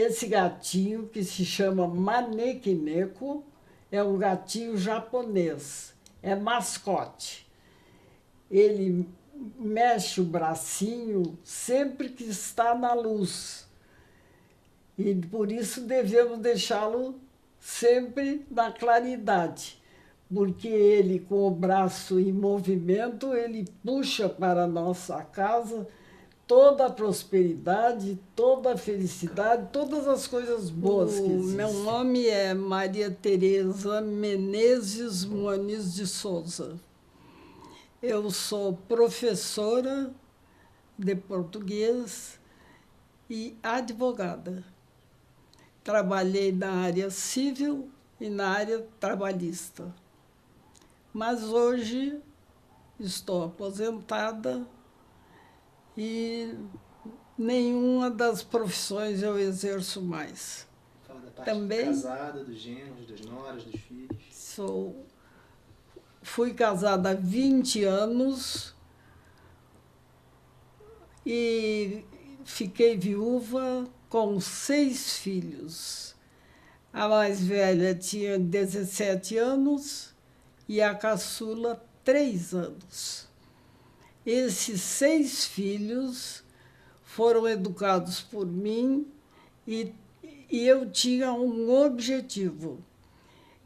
Esse gatinho, que se chama Manekineko, é um gatinho japonês, é mascote. Ele mexe o bracinho sempre que está na luz. E por isso devemos deixá-lo sempre na claridade, porque ele, com o braço em movimento, ele puxa para a nossa casa toda a prosperidade, toda a felicidade, todas as coisas boas que existem. Meu nome é Maria Tereza Menezes Muniz de Souza. Eu sou professora de português e advogada. Trabalhei na área civil e na área trabalhista. Mas hoje estou aposentada e nenhuma das profissões eu exerço mais. Fala da parte Também casada, dos genros, das noras, dos filhos. Fui casada há 20 anos e fiquei viúva com 6 filhos. A mais velha tinha 17 anos e a caçula 3 anos. Esses 6 filhos foram educados por mim e eu tinha um objetivo,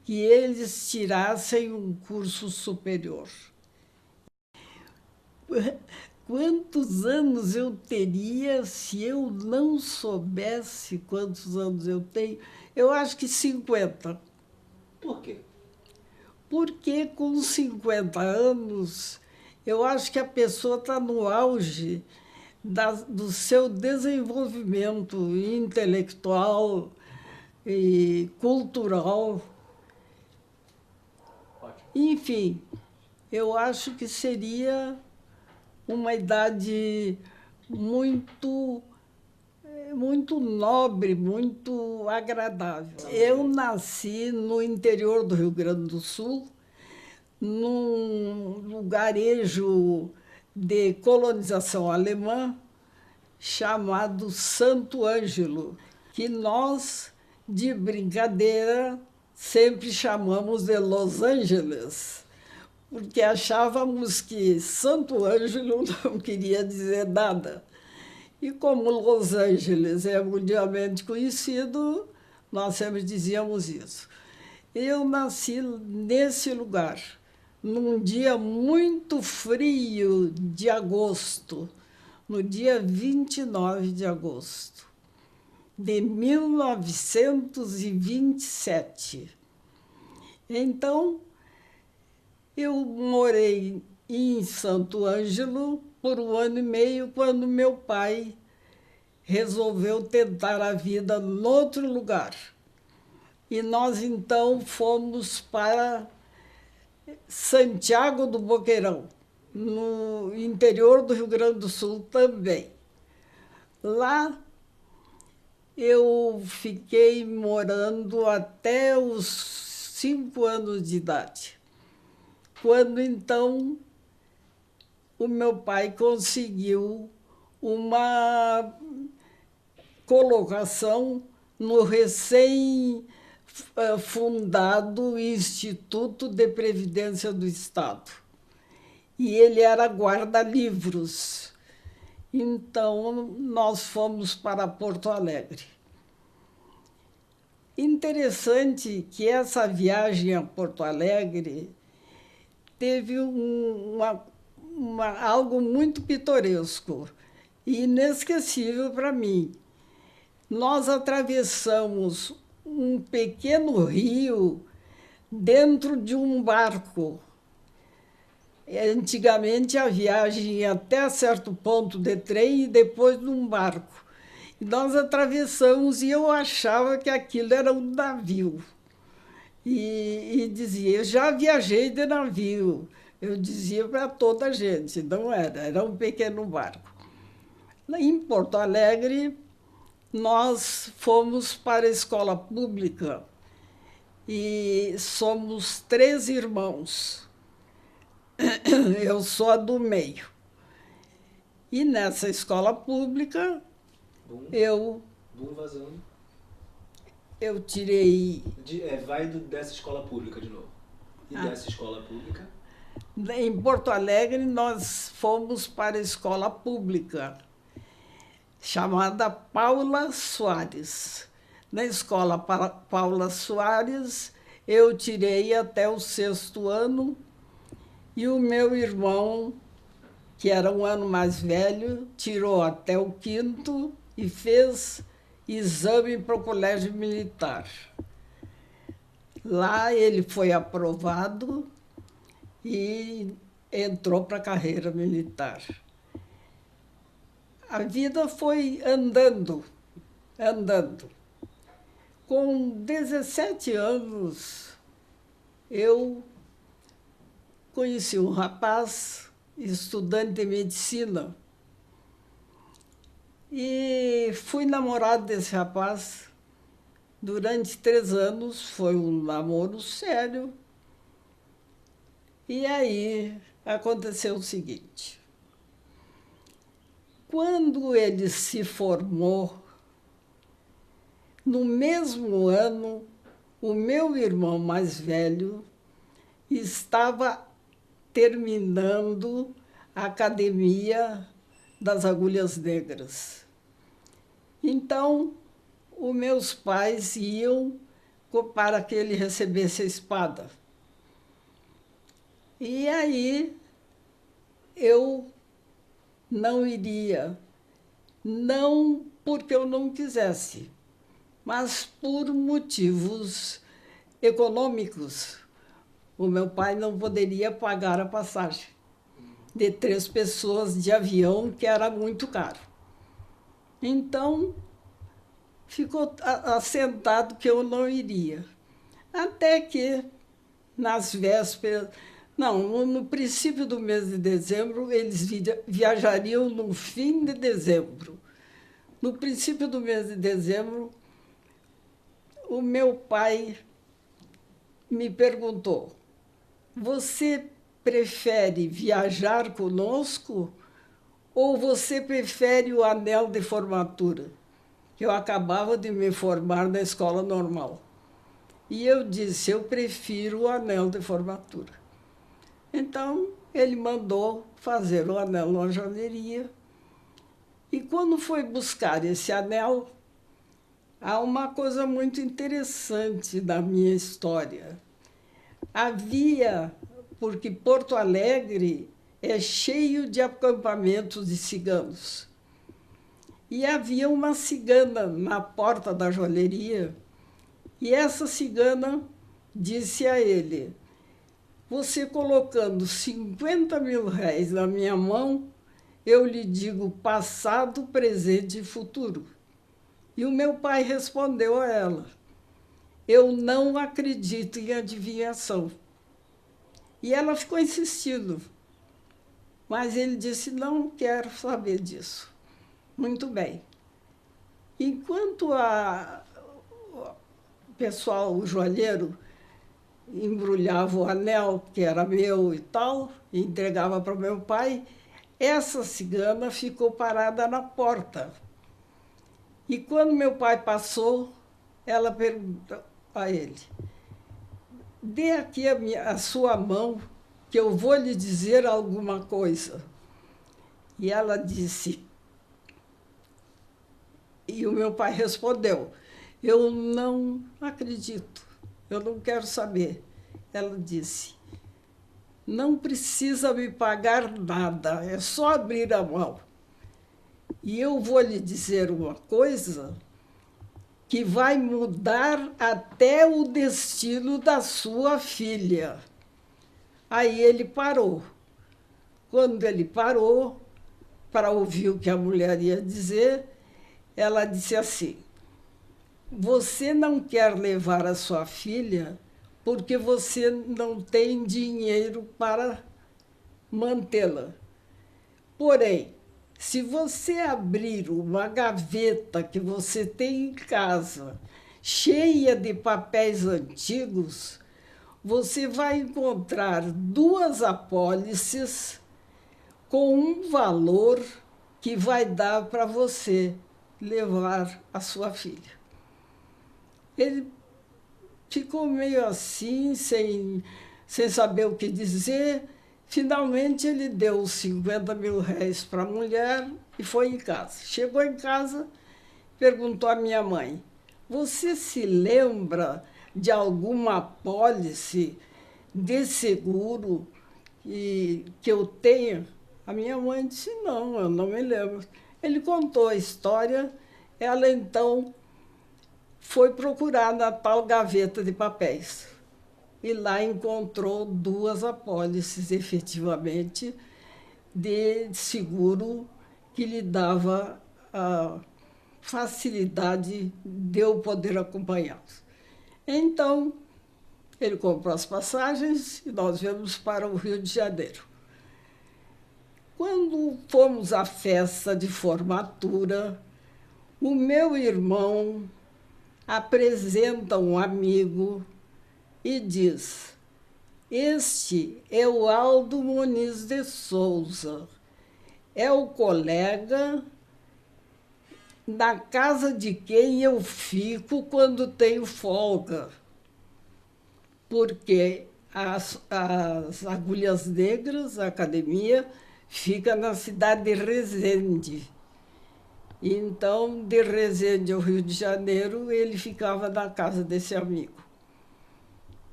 que eles tirassem um curso superior. Quantos anos eu teria se eu não soubesse quantos anos eu tenho? Eu acho que 50. Por quê? Porque com 50 anos, eu acho que a pessoa está no auge do seu desenvolvimento intelectual e cultural. Ótimo. Enfim, eu acho que seria uma idade muito nobre, muito agradável. Eu nasci no interior do Rio Grande do Sul, num lugarejo de colonização alemã chamado Santo Ângelo, que nós, de brincadeira, sempre chamamos de Los Angeles, porque achávamos que Santo Ângelo não queria dizer nada. E como Los Angeles é mundialmente conhecido, nós sempre dizíamos isso. Eu nasci nesse lugar, num dia muito frio de agosto, no dia 29 de agosto de 1927. Então, eu morei em Santo Ângelo por 1 ano e meio, quando meu pai resolveu tentar a vida em outro lugar. E nós, então, fomos para Santiago do Boqueirão, no interior do Rio Grande do Sul também. Lá eu fiquei morando até os 5 anos de idade, quando, então, o meu pai conseguiu uma colocação no recém-fundado Instituto de Previdência do Estado. E ele era guarda-livros. Então, nós fomos para Porto Alegre. Interessante que essa viagem a Porto Alegre teve algo muito pitoresco e inesquecível para mim. Nós atravessamos um pequeno rio dentro de um barco. Antigamente, a viagem ia até certo ponto de trem e depois num barco. E nós atravessamos e eu achava que aquilo era um navio. E dizia, eu já viajei de navio. Eu dizia para toda a gente, não era um pequeno barco. Em Porto Alegre, nós fomos para a escola pública e somos 3 irmãos. Eu sou a do meio. E nessa escola pública, Bum eu vazando. eu tirei... Vai dessa escola pública de novo. E dessa escola pública? Em Porto Alegre, nós fomos para a escola pública, chamada Paula Soares. Na escola Paula Soares, eu tirei até o 6º ano, e o meu irmão, que era um ano mais velho, tirou até o 5º e fez exame para o Colégio Militar. Lá ele foi aprovado e entrou para a carreira militar. A vida foi andando. Com 17 anos, eu conheci um rapaz, estudante de medicina, e fui namorado desse rapaz durante 3 anos. Foi um namoro sério. E aí aconteceu o seguinte: quando ele se formou, no mesmo ano, o meu irmão mais velho estava terminando a Academia das Agulhas Negras. Então, os meus pais iam para que ele recebesse a espada. E aí eu não iria, não porque eu não quisesse, mas por motivos econômicos. O meu pai não poderia pagar a passagem de 3 pessoas de avião, que era muito caro. Então, ficou assentado que eu não iria. Até que, nas vésperas... Não, no princípio do mês de dezembro, eles viajariam no fim de dezembro. No princípio do mês de dezembro, o meu pai me perguntou: você prefere viajar conosco ou você prefere o anel de formatura? Eu acabava de me formar na escola normal. E eu disse: eu prefiro o anel de formatura. Então, ele mandou fazer o anel na joalheria. E quando foi buscar esse anel, há uma coisa muito interessante da minha história. Porque Porto Alegre é cheio de acampamentos de ciganos. E havia uma cigana na porta da joalheria, e essa cigana disse a ele: você colocando 50 mil réis na minha mão, eu lhe digo passado, presente e futuro. E o meu pai respondeu a ela: eu não acredito em adivinhação. E ela ficou insistindo, mas ele disse: não quero saber disso. Muito bem. Enquanto o pessoal, o joalheiro, embrulhava o anel, que era meu e tal, e entregava para o meu pai, essa cigana ficou parada na porta. E quando meu pai passou, ela perguntou a ele: dê aqui a sua mão, que eu vou lhe dizer alguma coisa. E ela disse... E o meu pai respondeu: eu não acredito, eu não quero saber. Ela disse: não precisa me pagar nada, é só abrir a mão. E eu vou lhe dizer uma coisa que vai mudar até o destino da sua filha. Aí ele parou. Quando ele parou, para ouvir o que a mulher ia dizer, ela disse assim: você não quer levar a sua filha porque você não tem dinheiro para mantê-la. Porém, se você abrir uma gaveta que você tem em casa, cheia de papéis antigos, você vai encontrar 2 apólices com um valor que vai dar para você levar a sua filha. Ele ficou meio assim, sem saber o que dizer. Finalmente, ele deu os 50 mil réis para a mulher e foi em casa. Chegou em casa, perguntou à minha mãe: você se lembra de alguma apólice de seguro que eu tenha? A minha mãe disse: não, eu não me lembro. Ele contou a história. Ela, então, foi procurar na tal gaveta de papéis. E lá encontrou 2 apólices, efetivamente, de seguro que lhe dava a facilidade de eu poder acompanhá-los. Então, ele comprou as passagens e nós viemos para o Rio de Janeiro. Quando fomos à festa de formatura, o meu irmão apresenta um amigo e diz: este é o Aldo Muniz de Souza, é o colega na casa de quem eu fico quando tenho folga, porque as Agulhas Negras, a academia, fica na cidade de Resende. Então, de Resende ao Rio de Janeiro, ele ficava na casa desse amigo.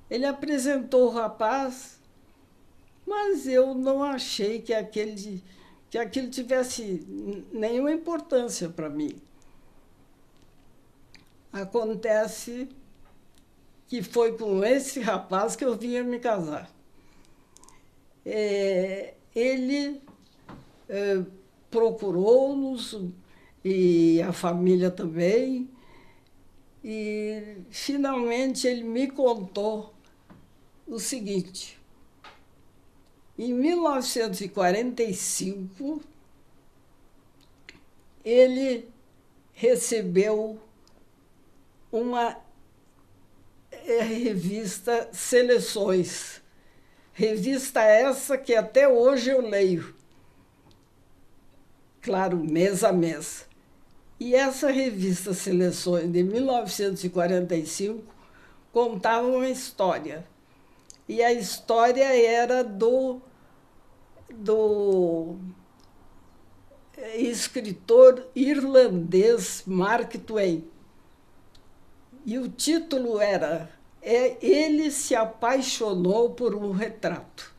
Ele apresentou o rapaz, mas eu não achei que aquilo tivesse nenhuma importância para mim. Acontece que foi com esse rapaz que eu vinha me casar. Ele procurou-nos, e a família também, e finalmente ele me contou o seguinte: em 1945, ele recebeu uma revista Seleções, revista essa que até hoje eu leio, claro, mês a mês. E essa revista Seleções de 1945 contava uma história. E a história era do escritor irlandês Mark Twain. E o título era Ele se apaixonou por um retrato.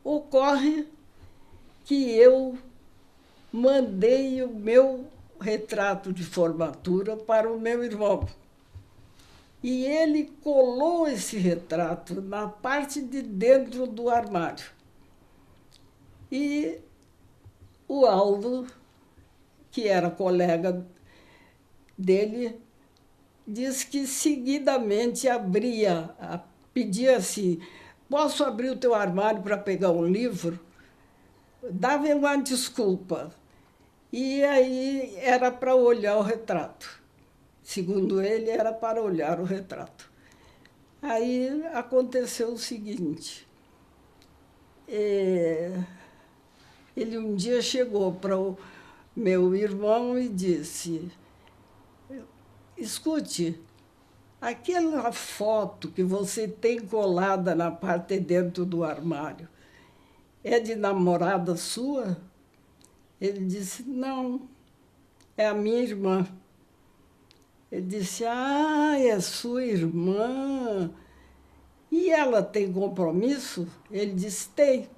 Ocorre que eu mandei o meu retrato de formatura para o meu irmão. E ele colou esse retrato na parte de dentro do armário. E o Aldo, que era colega dele, diz que seguidamente pedia assim: posso abrir o teu armário para pegar um livro? Dava uma desculpa. E aí era para olhar o retrato. Segundo ele, era para olhar o retrato. Aí aconteceu o seguinte: ele um dia chegou para o meu irmão e disse: escute, aquela foto que você tem colada na parte de dentro do armário é de namorada sua? Ele disse: não, é a minha irmã. Ele disse: ah, é sua irmã. E ela tem compromisso? Ele disse: tem.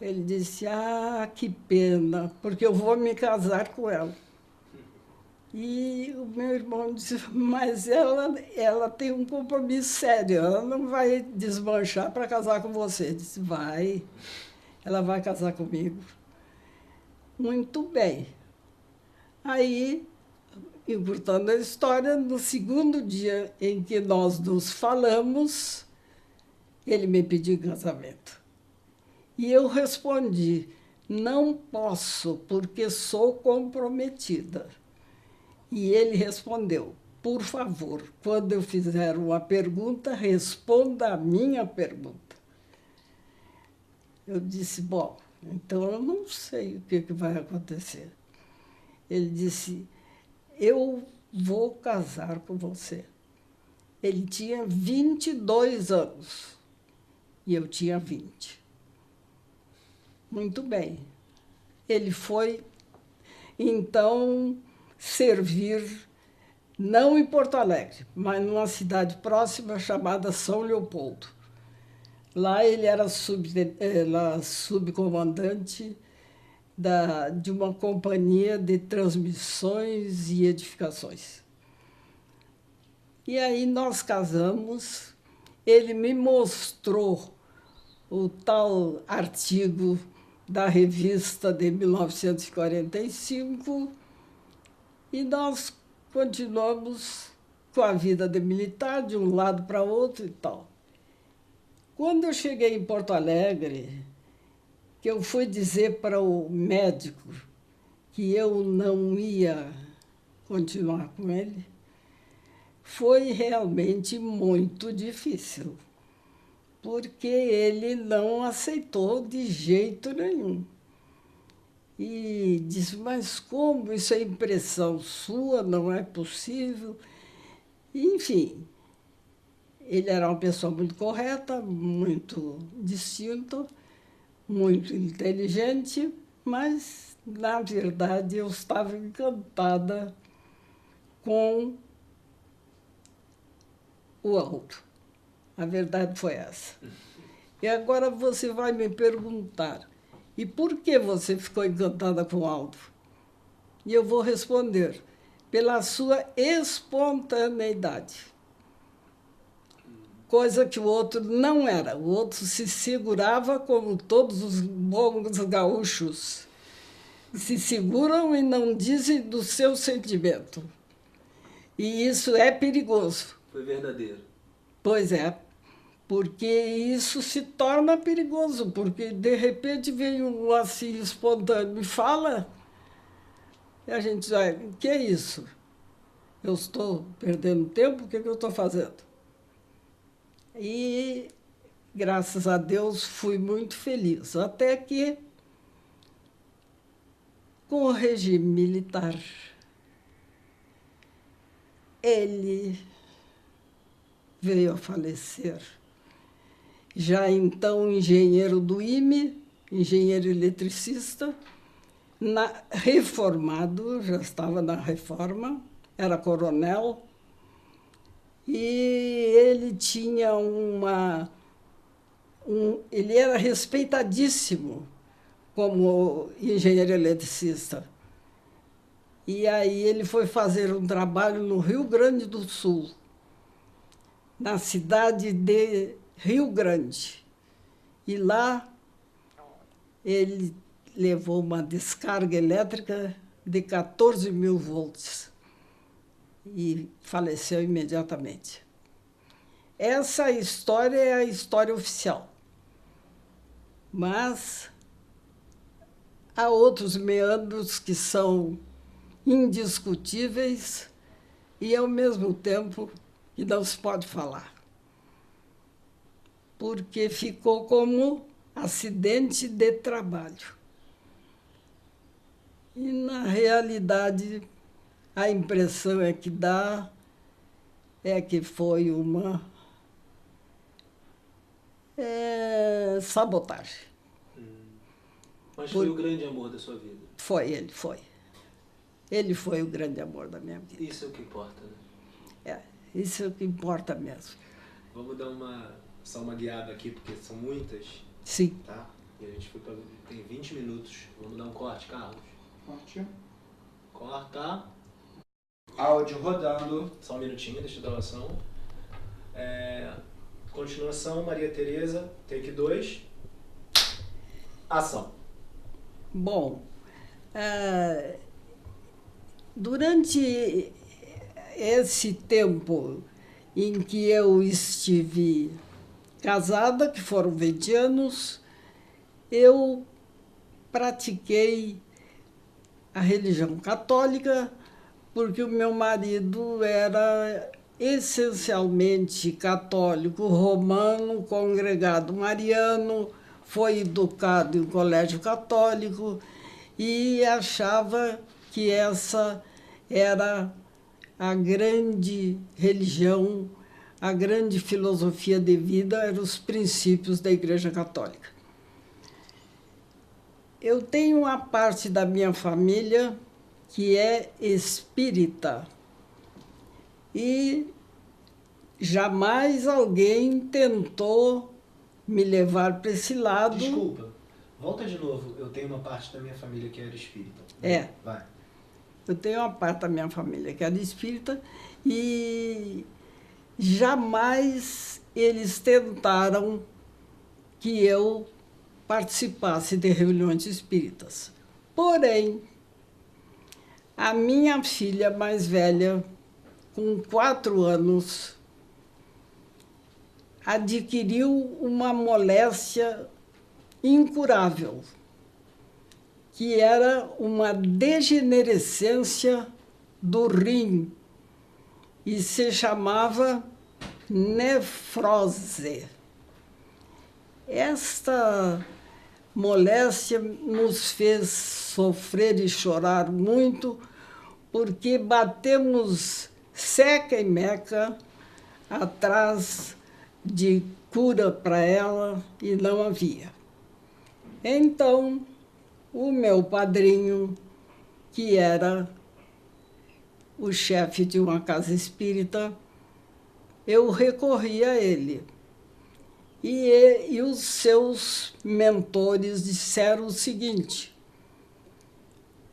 Ele disse: ah, que pena, porque eu vou me casar com ela. E o meu irmão disse: mas ela tem um compromisso sério, ela não vai desmanchar para casar com você. Ele disse: vai, ela vai casar comigo. Muito bem. Aí, encurtando a história, no segundo dia em que nós nos falamos, ele me pediu em casamento. E eu respondi: não posso, porque sou comprometida. E ele respondeu: por favor, quando eu fizer uma pergunta, responda a minha pergunta. Eu disse: bom, então eu não sei o que vai acontecer. Ele disse: eu vou casar com você. Ele tinha 22 anos e eu tinha 20. Muito bem. Ele foi, então, servir, não em Porto Alegre, mas numa cidade próxima chamada São Leopoldo. Lá ele era subcomandante de uma companhia de transmissões e edificações. E aí nós casamos, ele me mostrou o tal artigo da revista de 1945 e nós continuamos com a vida de militar, de um lado para outro e tal. Quando eu cheguei em Porto Alegre, que eu fui dizer para o médico que eu não ia continuar com ele, foi realmente muito difícil, porque ele não aceitou de jeito nenhum. E disse, mas como? Isso é impressão sua, não é possível. Enfim, ele era uma pessoa muito correta, muito distinta, muito inteligente, mas, na verdade, eu estava encantada com o Aldo. A verdade foi essa. E agora você vai me perguntar, e por que você ficou encantada com o Aldo? E eu vou responder, pela sua espontaneidade. Coisa que o outro não era. O outro se segurava como todos os bons gaúchos se seguram e não dizem do seu sentimento. E isso é perigoso. Foi verdadeiro. Pois é, porque isso se torna perigoso, porque de repente vem um assim espontâneo e fala, e a gente diz, o que é isso? Eu estou perdendo tempo, o que eu estou fazendo? E, graças a Deus, fui muito feliz, até que, com o regime militar, ele veio a falecer. Já então engenheiro do IME, engenheiro eletricista, reformado, já estava na reforma, era coronel, e ele tinha ele era respeitadíssimo como engenheiro eletricista. E aí ele foi fazer um trabalho no Rio Grande do Sul, na cidade de Rio Grande. E lá ele levou uma descarga elétrica de 14 mil volts e faleceu imediatamente. Essa história é a história oficial. Mas há outros meandros que são indiscutíveis e, ao mesmo tempo, que não se pode falar. Porque ficou como acidente de trabalho. E, na realidade, a impressão que dá é que foi uma sabotagem. Mas foi o grande amor da sua vida. Foi, ele foi. Ele foi o grande amor da minha vida. Isso é o que importa, né? Isso é o que importa mesmo. Vamos dar só uma guiada aqui, porque são muitas. Sim. Tá? E a gente tem 20 minutos. Vamos dar um corte, Carlos. Corte. Corta. Áudio rodando. Só um minutinho, deixa eu dar uma ação. Continuação, Maria Tereza, take 2. Ação. Bom, durante esse tempo em que eu estive casada, que foram 20 anos, eu pratiquei a religião católica, porque o meu marido era essencialmente católico, romano, congregado mariano, foi educado em colégio católico e achava que essa era a grande religião, a grande filosofia de vida eram os princípios da Igreja Católica. Eu tenho uma parte da minha família que é espírita e jamais alguém tentou me levar para esse lado. Desculpa, volta de novo. Eu tenho uma parte da minha família que era espírita. É. Vai. Eu tenho uma parte da minha família que era espírita e jamais eles tentaram que eu participasse de reuniões espíritas. Porém, a minha filha mais velha, com 4 anos, adquiriu uma moléstia incurável, que era uma degenerescência do rim e se chamava nefrose. Esta moléstia nos fez sofrer e chorar muito, porque batemos seca e meca atrás de cura para ela e não havia. Então, o meu padrinho, que era o chefe de uma casa espírita, eu recorri a ele. E os seus mentores disseram o seguinte: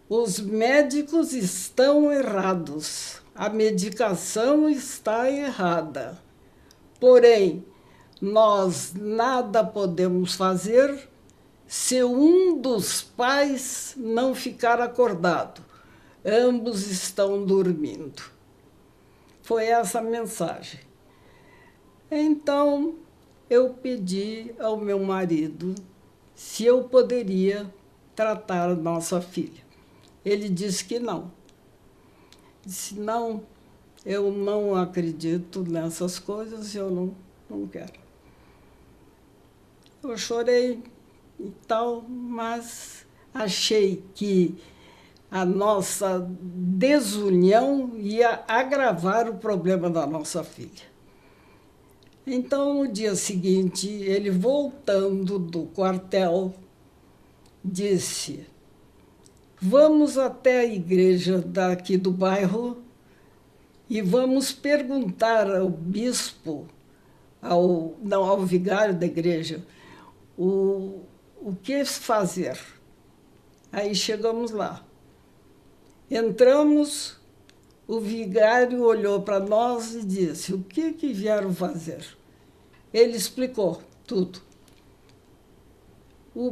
os médicos estão errados, a medicação está errada. Porém, nós nada podemos fazer se um dos pais não ficar acordado. Ambos estão dormindo. Foi essa a mensagem. Então, eu pedi ao meu marido se eu poderia tratar a nossa filha. Ele disse que não. Disse, não, eu não acredito nessas coisas, eu não quero. Eu chorei e tal, mas achei que a nossa desunião ia agravar o problema da nossa filha. Então, no dia seguinte, ele, voltando do quartel, disse: vamos até a igreja daqui do bairro e vamos perguntar ao bispo, ao vigário da igreja, o que fazer. Aí chegamos lá. Entramos, o vigário olhou para nós e disse: o que vieram fazer? Ele explicou tudo. O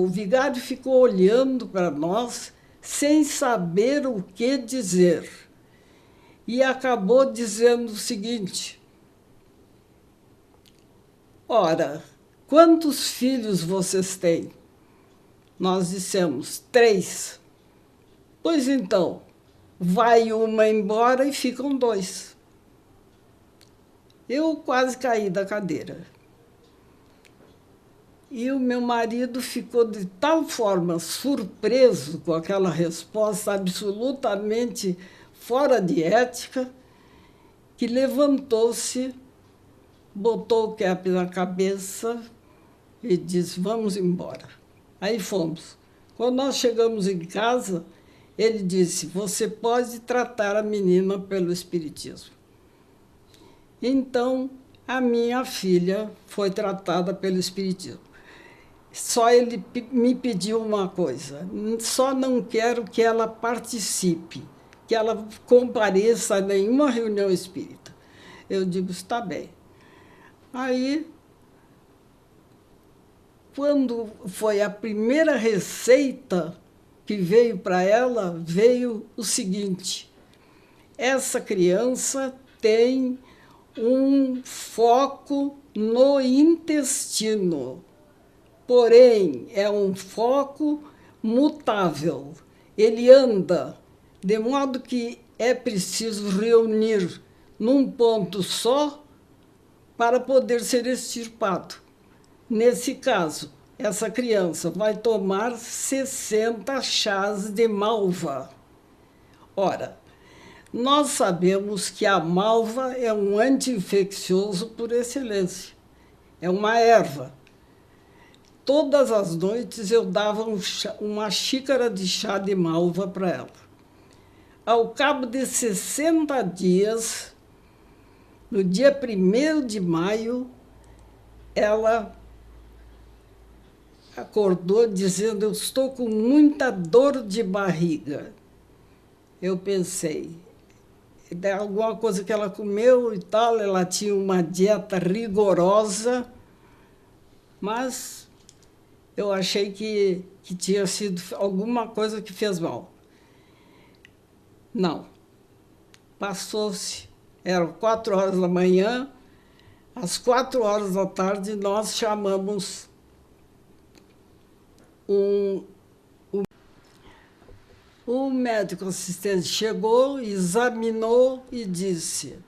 vigário ficou olhando para nós sem saber o que dizer. E acabou dizendo o seguinte: ora, quantos filhos vocês têm? Nós dissemos: 3. Pois então, vai uma embora e ficam 2. Eu quase caí da cadeira. E o meu marido ficou de tal forma surpreso com aquela resposta absolutamente fora de ética, que levantou-se, botou o cap na cabeça e disse: vamos embora. Aí fomos. Quando nós chegamos em casa, ele disse: você pode tratar a menina pelo espiritismo. Então, a minha filha foi tratada pelo espiritismo. Só ele me pediu uma coisa: só não quero que ela participe, que ela compareça a nenhuma reunião espírita. Eu digo: está bem. Aí, quando foi a primeira receita que veio para ela, veio o seguinte: essa criança tem um foco no intestino, porém é um foco mutável. Ele anda, de modo que é preciso reunir num ponto só para poder ser extirpado. Nesse caso, essa criança vai tomar 60 chás de malva. Ora, Nós sabemos que a malva é um anti-infeccioso por excelência. É uma erva. Todas as noites eu dava uma xícara de chá de malva para ela. Ao cabo de 60 dias, no dia 1º de maio, ela acordou dizendo: eu estou com muita dor de barriga. Eu pensei, é alguma coisa que ela comeu e tal, ela tinha uma dieta rigorosa, mas eu achei que tinha sido alguma coisa que fez mal. Não. Passou-se, eram 4 horas da manhã, às 4 horas da tarde nós chamamos o médico assistente chegou, examinou e disse: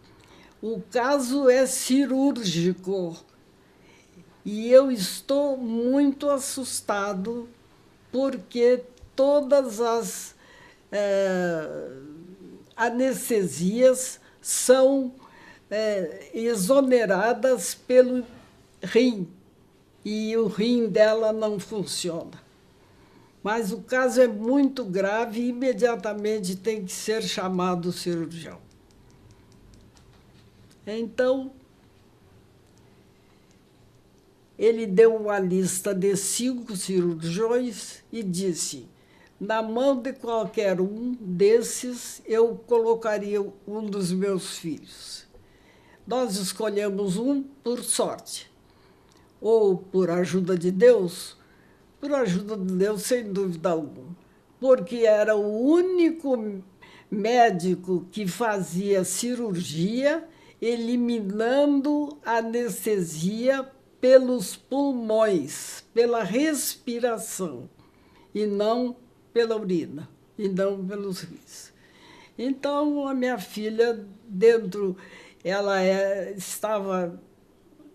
o caso é cirúrgico e eu estou muito assustado porque todas as anestesias são exoneradas pelo rim e o rim dela não funciona. Mas o caso é muito grave e imediatamente tem que ser chamado o cirurgião. Então, ele deu uma lista de 5 cirurgiões e disse: na mão de qualquer um desses, eu colocaria um dos meus filhos. Nós escolhemos um por sorte, ou por ajuda de Deus. Por ajuda de Deus, sem dúvida alguma, porque era o único médico que fazia cirurgia eliminando a anestesia pelos pulmões, pela respiração, e não pela urina, e não pelos rins. Então, a minha filha, ela estava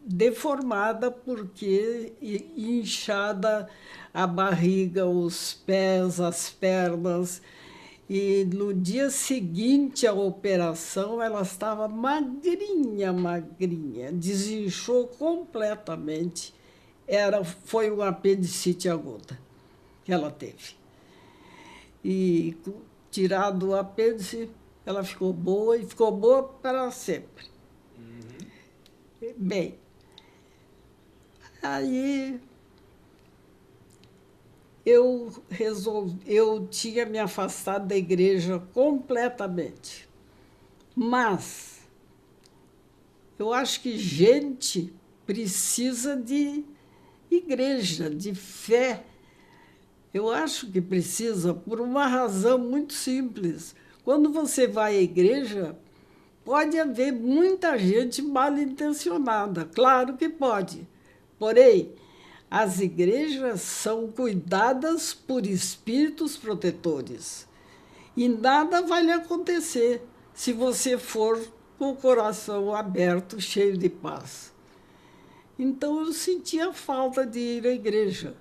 deformada porque inchada a barriga, os pés, as pernas. E no dia seguinte à operação, ela estava magrinha, magrinha, desinchou completamente. Foi uma apendicite aguda que ela teve. E tirado o apêndice, ela ficou boa e ficou boa para sempre. Bem, aí eu tinha me afastado da igreja completamente. Mas eu acho que gente precisa de igreja, de fé. Eu acho que precisa por uma razão muito simples. Quando você vai à igreja, pode haver muita gente mal intencionada, claro que pode. Porém, as igrejas são cuidadas por espíritos protetores. E nada vai lhe acontecer se você for com o coração aberto, cheio de paz. Então, eu sentia falta de ir à igreja.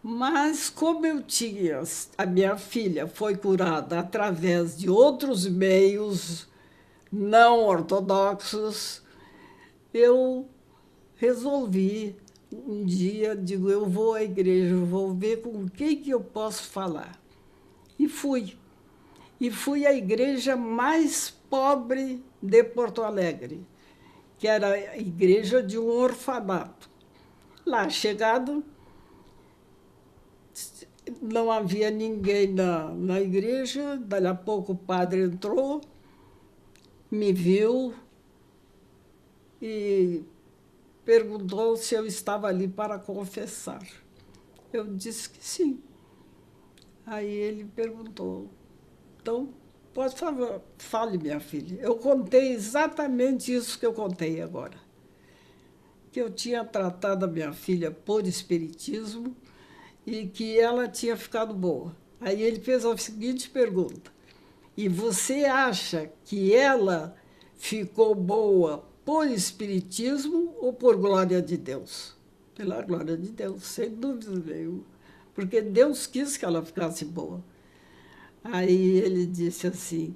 Mas, como a minha filha foi curada através de outros meios não ortodoxos, eu resolvi, um dia, eu vou à igreja, vou ver com quem que eu posso falar. E fui. E fui à igreja mais pobre de Porto Alegre, que era a igreja de um orfanato. Lá, chegado, não havia ninguém na igreja. Daí a pouco o padre entrou, me viu e perguntou se eu estava ali para confessar. Eu disse que sim. Aí ele perguntou: então, por favor, fale, minha filha. Eu contei exatamente isso que eu contei agora. Que eu tinha tratado a minha filha por espiritismo e que ela tinha ficado boa. Aí ele fez a seguinte pergunta: e você acha que ela ficou boa por espiritismo ou por glória de Deus? Pela glória de Deus, sem dúvida nenhuma. Porque Deus quis que ela ficasse boa. Aí ele disse assim,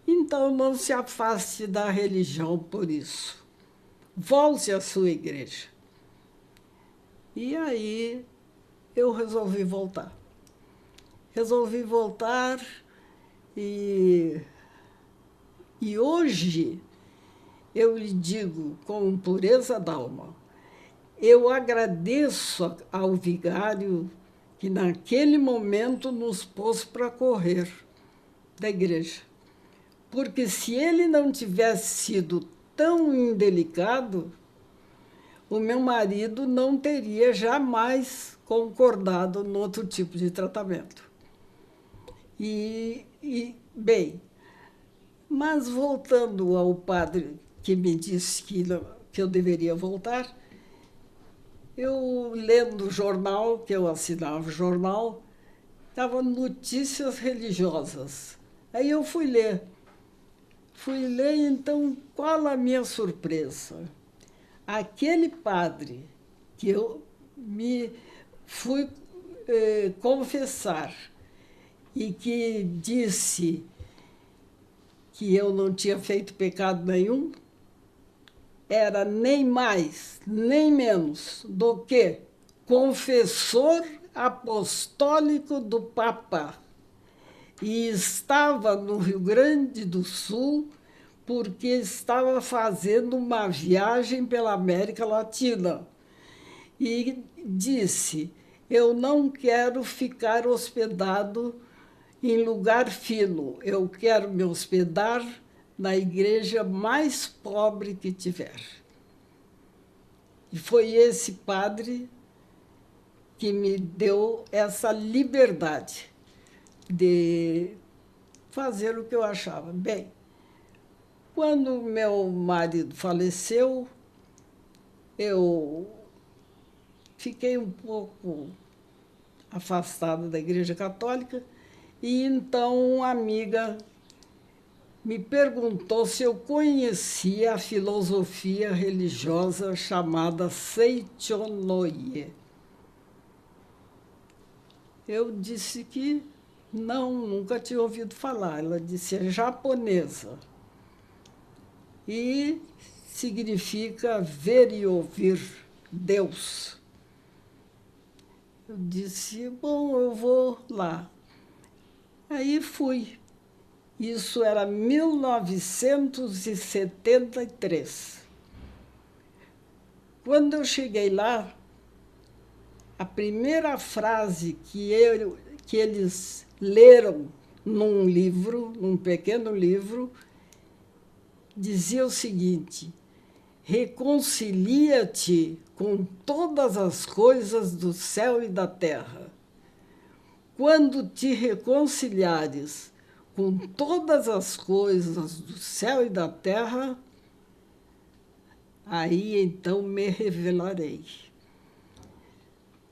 então não se afaste da religião por isso. Volte à sua igreja. E aí eu resolvi voltar. Resolvi voltar e hoje eu lhe digo com pureza d'alma, eu agradeço ao vigário que naquele momento nos pôs para correr da igreja. Porque se ele não tivesse sido tão indelicado, o meu marido não teria jamais concordado no outro tipo de tratamento. Bem, mas voltando ao padre que me disse que eu deveria voltar, eu lendo o jornal, que eu assinava o jornal, estava notícias religiosas. Aí eu fui ler. Então, qual a minha surpresa? Aquele padre que eu me fui confessar e que disse que eu não tinha feito pecado nenhum, era nem mais, nem menos do que confessor apostólico do Papa. E estava no Rio Grande do Sul porque estava fazendo uma viagem pela América Latina. E disse, eu não quero ficar hospedado em lugar fino, eu quero me hospedar na igreja mais pobre que tiver. E foi esse padre que me deu essa liberdade de fazer o que eu achava. Bem, quando meu marido faleceu, eu fiquei um pouco afastada da Igreja Católica e então uma amiga me perguntou se eu conhecia a filosofia religiosa chamada Seichonoye. Eu disse que não, nunca tinha ouvido falar. Ela disse, é japonesa. E significa ver e ouvir Deus. Eu disse, bom, eu vou lá. Aí fui. Isso era 1973. Quando eu cheguei lá, a primeira frase que eles leram num livro, num pequeno livro, dizia o seguinte, reconcilia-te com todas as coisas do céu e da terra. Quando te reconciliares com todas as coisas do céu e da terra, aí então me revelarei.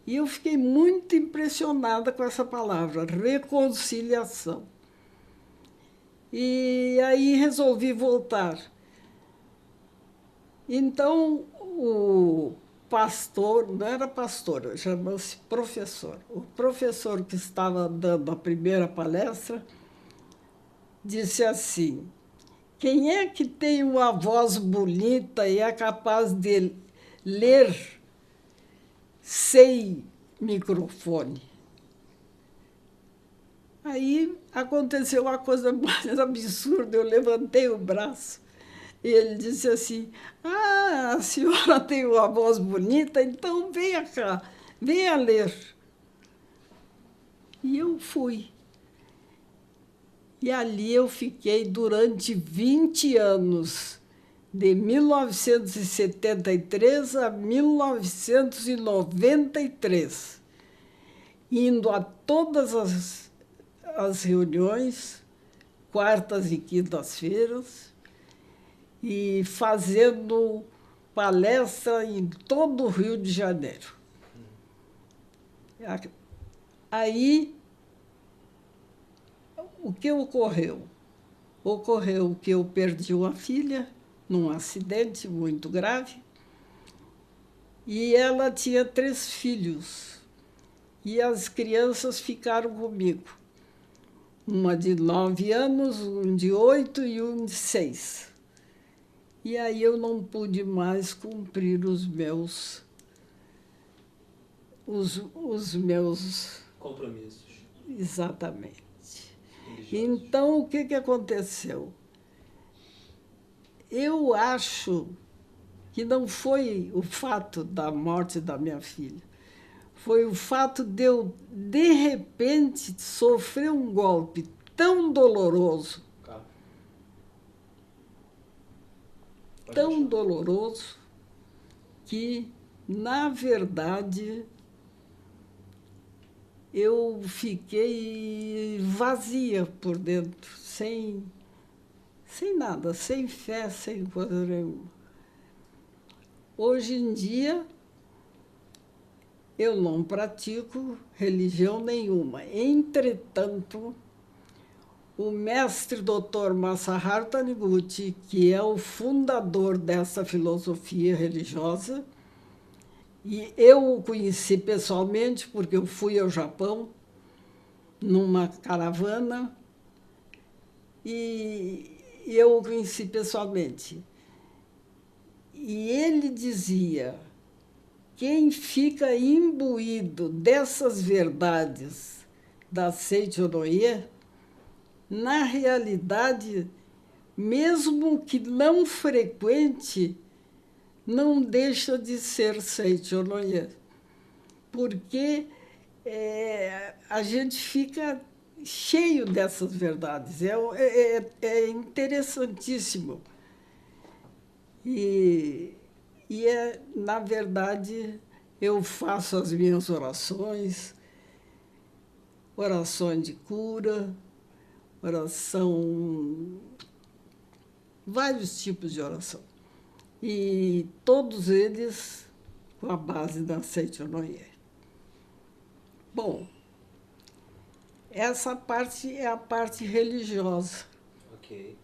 E eu fiquei muito impressionada com essa palavra, reconciliação. E aí resolvi voltar. Então, o pastor, não era pastor, chama-se professor. O professor que estava dando a primeira palestra disse assim, quem é que tem uma voz bonita e é capaz de ler sem microfone? Aí aconteceu uma coisa mais absurda, eu levantei o braço e ele disse assim, ah, a senhora tem uma voz bonita, então venha cá, venha ler. E eu fui. E ali eu fiquei durante 20 anos, de 1973 a 1993, indo a todas as reuniões, quartas e quintas-feiras, e fazendo palestra em todo o Rio de Janeiro. Aí, o que ocorreu? Ocorreu que eu perdi uma filha num acidente muito grave e ela tinha 3 filhos e as crianças ficaram comigo. uma de 9 anos, um de 8 e um de 6. E aí eu não pude mais cumprir os meus... Compromissos. Exatamente. Religiosos. Então, o que aconteceu? Eu acho que não foi o fato da morte da minha filha, foi o fato de eu, de repente, sofrer um golpe tão doloroso, Tá. Pode tão deixar. doloroso, que, na verdade, eu fiquei vazia por dentro, sem nada, sem fé, sem coisa nenhuma. Hoje em dia, eu não pratico religião nenhuma. Entretanto, o mestre Dr. Masaharu Taniguchi, que é o fundador dessa filosofia religiosa, e eu o conheci pessoalmente, porque eu fui ao Japão numa caravana, e eu o conheci pessoalmente. E ele dizia: quem fica imbuído dessas verdades da Seicho no Ie, na realidade, mesmo que não frequente, não deixa de ser Seicho no Ie. Porque a gente fica cheio dessas verdades. É interessantíssimo. Na verdade, eu faço as minhas orações, orações de cura, vários tipos de oração. E todos eles com a base da Seicho no Ie. Bom, essa parte é a parte religiosa Ok.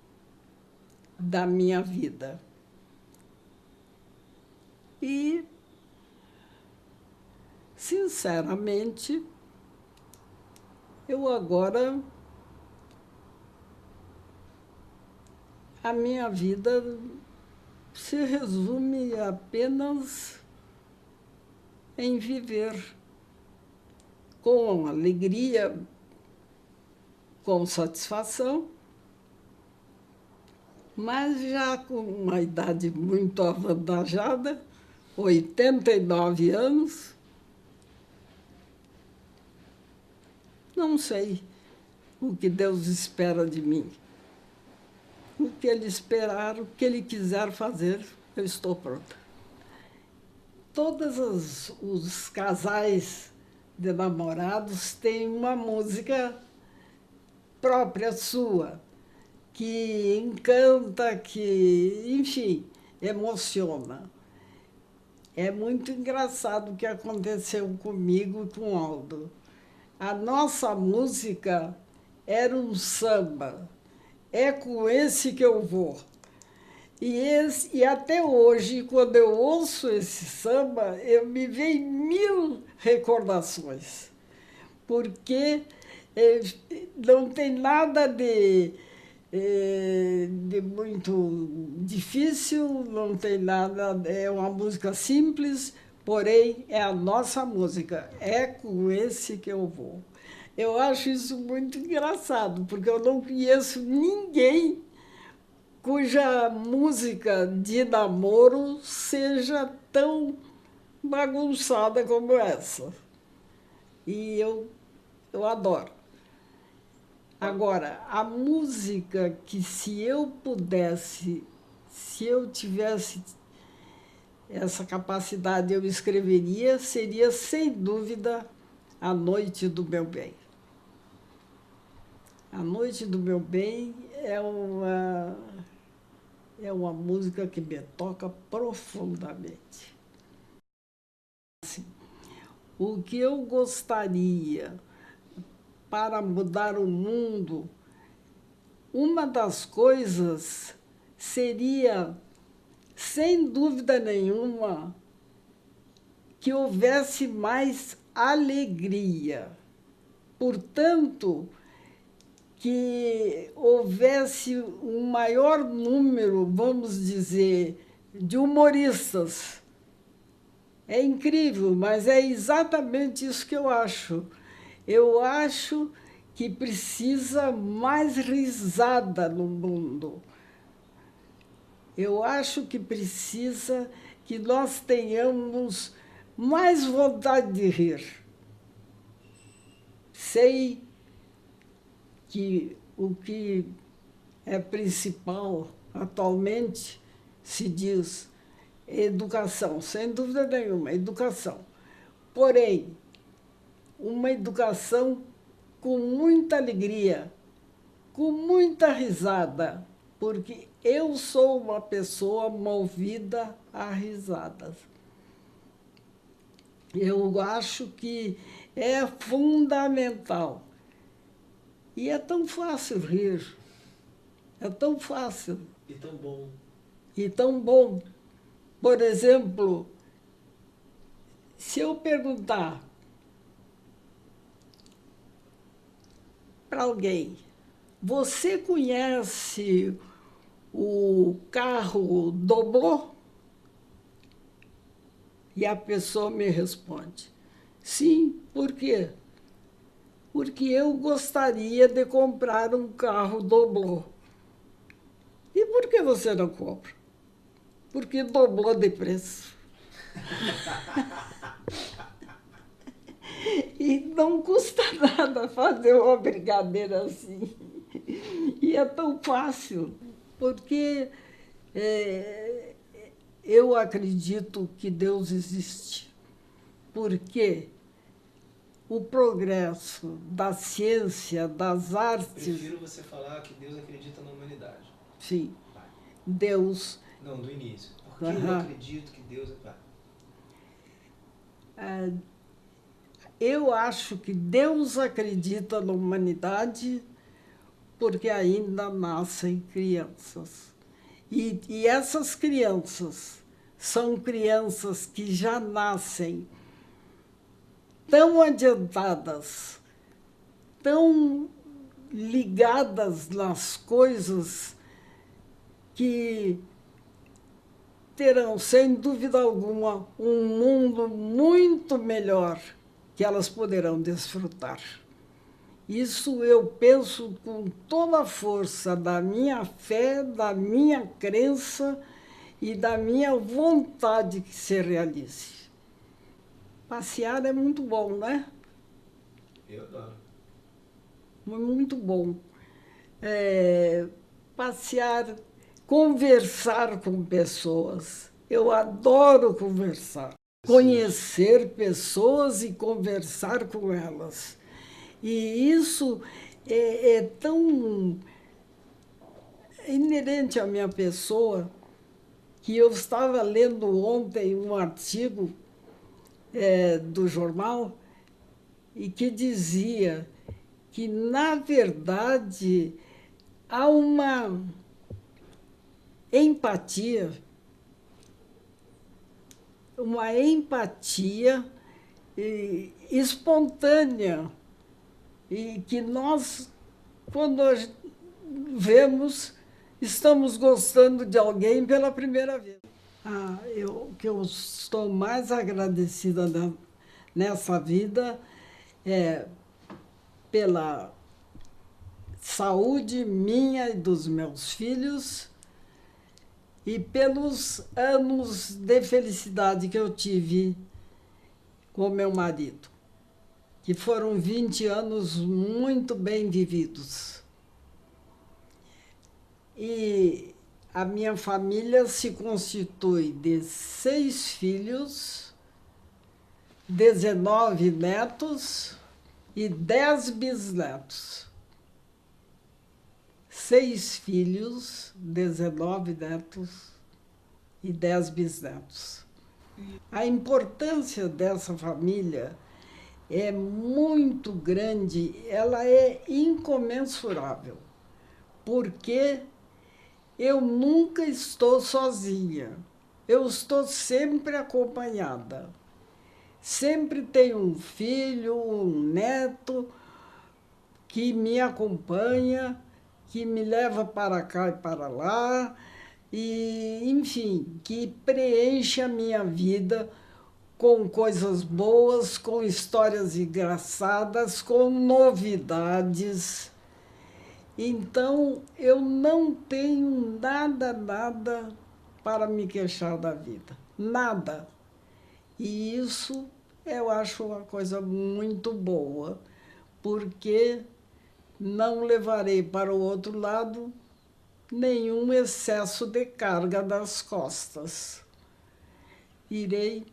da minha vida. E, sinceramente, eu agora... A minha vida se resume apenas em viver com alegria, com satisfação, mas já com uma idade muito avantajada, 89 anos, não sei o que Deus espera de mim. O que Ele esperar, o que Ele quiser fazer, eu estou pronta. Todos os casais de namorados têm uma música própria sua, que encanta, que, enfim, emociona. É muito engraçado o que aconteceu comigo e com o Aldo. A nossa música era um samba. É com esse que eu vou. E até hoje, quando eu ouço esse samba, eu me vem 1000 recordações. Porque não tem nada de muito difícil, não tem nada... É uma música simples, porém é a nossa música. É com esse que eu vou. Eu acho isso muito engraçado, porque eu não conheço ninguém cuja música de namoro seja tão bagunçada como essa. E eu adoro. Agora, a música que se eu tivesse essa capacidade, eu escreveria, seria, sem dúvida, A Noite do Meu Bem. A Noite do Meu Bem é uma música que me toca profundamente. Assim, o que eu gostaria para mudar o mundo, uma das coisas seria, sem dúvida nenhuma, que houvesse mais alegria. Portanto, que houvesse um maior número, vamos dizer, de humoristas. É incrível, mas é exatamente isso que eu acho. Eu acho que precisa mais risada no mundo. Eu acho que precisa que nós tenhamos mais vontade de rir. Sei que o que é principal atualmente se diz educação, sem dúvida nenhuma, educação. Porém, uma educação com muita alegria, com muita risada, porque eu sou uma pessoa movida a risadas. Eu acho que é fundamental. E é tão fácil rir. É tão fácil. E tão bom. E tão bom. Por exemplo, se eu perguntar para alguém, você conhece o carro Doblô? E a pessoa me responde, sim, por quê? Porque eu gostaria de comprar um carro Doblô. E por que você não compra? Porque dobrou de preço. E não custa nada fazer uma brincadeira assim. E é tão fácil, porque eu acredito que Deus existe. Porque o progresso da ciência, das artes... Prefiro você falar que Deus acredita na humanidade. Sim, Vai. Deus... Não, do início. Por que eu acredito que Deus... Vai. Eu acho que Deus acredita na humanidade porque ainda nascem crianças. E essas crianças são crianças que já nascem tão adiantadas, tão ligadas nas coisas, que terão, sem dúvida alguma, um mundo muito melhor que elas poderão desfrutar. Isso eu penso com toda a força da minha fé, da minha crença e da minha vontade que se realize. Passear é muito bom, né? Eu adoro. Muito bom. Passear, conversar com pessoas. Eu adoro conversar. Conhecer pessoas e conversar com elas. E isso é tão inerente à minha pessoa que eu estava lendo ontem um artigo do jornal e que dizia que, na verdade, há uma empatia espontânea, e que nós, quando vemos, estamos gostando de alguém pela primeira vez. O que eu estou mais agradecida nessa vida é pela saúde minha e dos meus filhos e pelos anos de felicidade que eu tive com meu marido, que foram 20 anos muito bem vividos. E a minha família se constitui de 6 filhos, 19 netos e 10 bisnetos. 6 filhos, 19 netos e 10 bisnetos. A importância dessa família é muito grande, ela é incomensurável, porque eu nunca estou sozinha, eu estou sempre acompanhada. Sempre tenho um filho, um neto, que me acompanha, que me leva para cá e para lá, e, enfim, que preenche a minha vida com coisas boas, com histórias engraçadas, com novidades. Então, eu não tenho nada para me queixar da vida. Nada. E isso eu acho uma coisa muito boa, porque não levarei para o outro lado nenhum excesso de carga das costas. Irei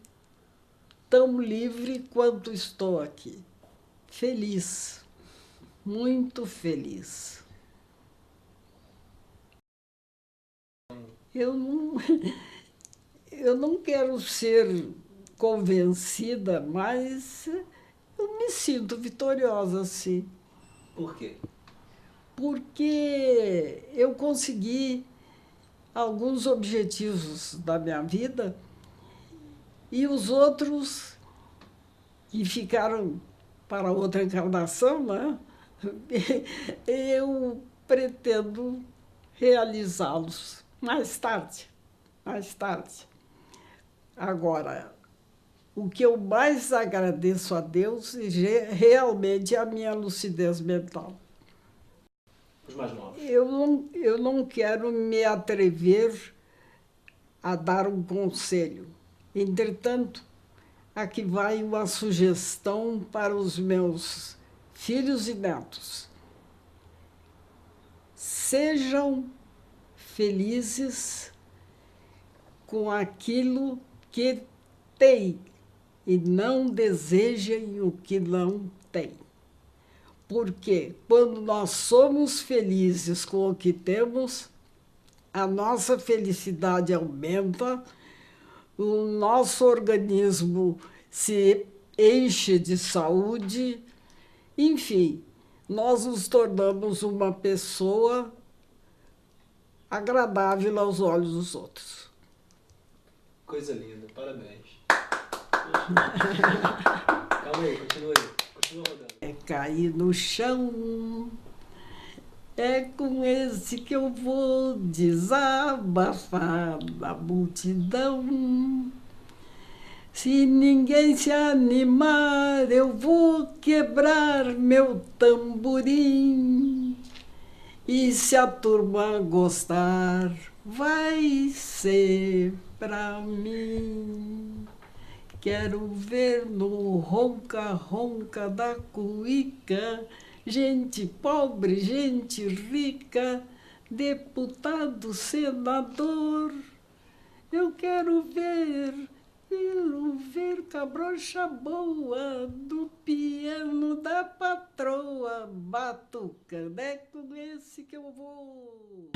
tão livre quanto estou aqui. Feliz, muito feliz. Eu não quero ser convencida, mas eu me sinto vitoriosa, sim. Por quê? Porque eu consegui alguns objetivos da minha vida e os outros que ficaram para outra encarnação, né? Eu pretendo realizá-los mais tarde, mais tarde. Agora, o que eu mais agradeço a Deus realmente é a minha lucidez mental. Os mais novos. Eu não quero me atrever a dar um conselho. Entretanto, aqui vai uma sugestão para os meus filhos e netos. Sejam felizes com aquilo que têm e não desejem o que não têm. Porque quando nós somos felizes com o que temos, a nossa felicidade aumenta, o nosso organismo se enche de saúde, enfim, nós nos tornamos uma pessoa agradável aos olhos dos outros. Coisa linda, parabéns. Calma aí, continua rodando. É cair no chão, é com esse que eu vou desabafar da multidão. Se ninguém se animar, eu vou quebrar meu tamborim. E se a turma gostar, vai ser pra mim. Quero ver no ronca-ronca da cuíca gente pobre, gente rica, deputado, senador. Eu quero ver cabrocha boa do piano da patroa batucando. É com esse que eu vou.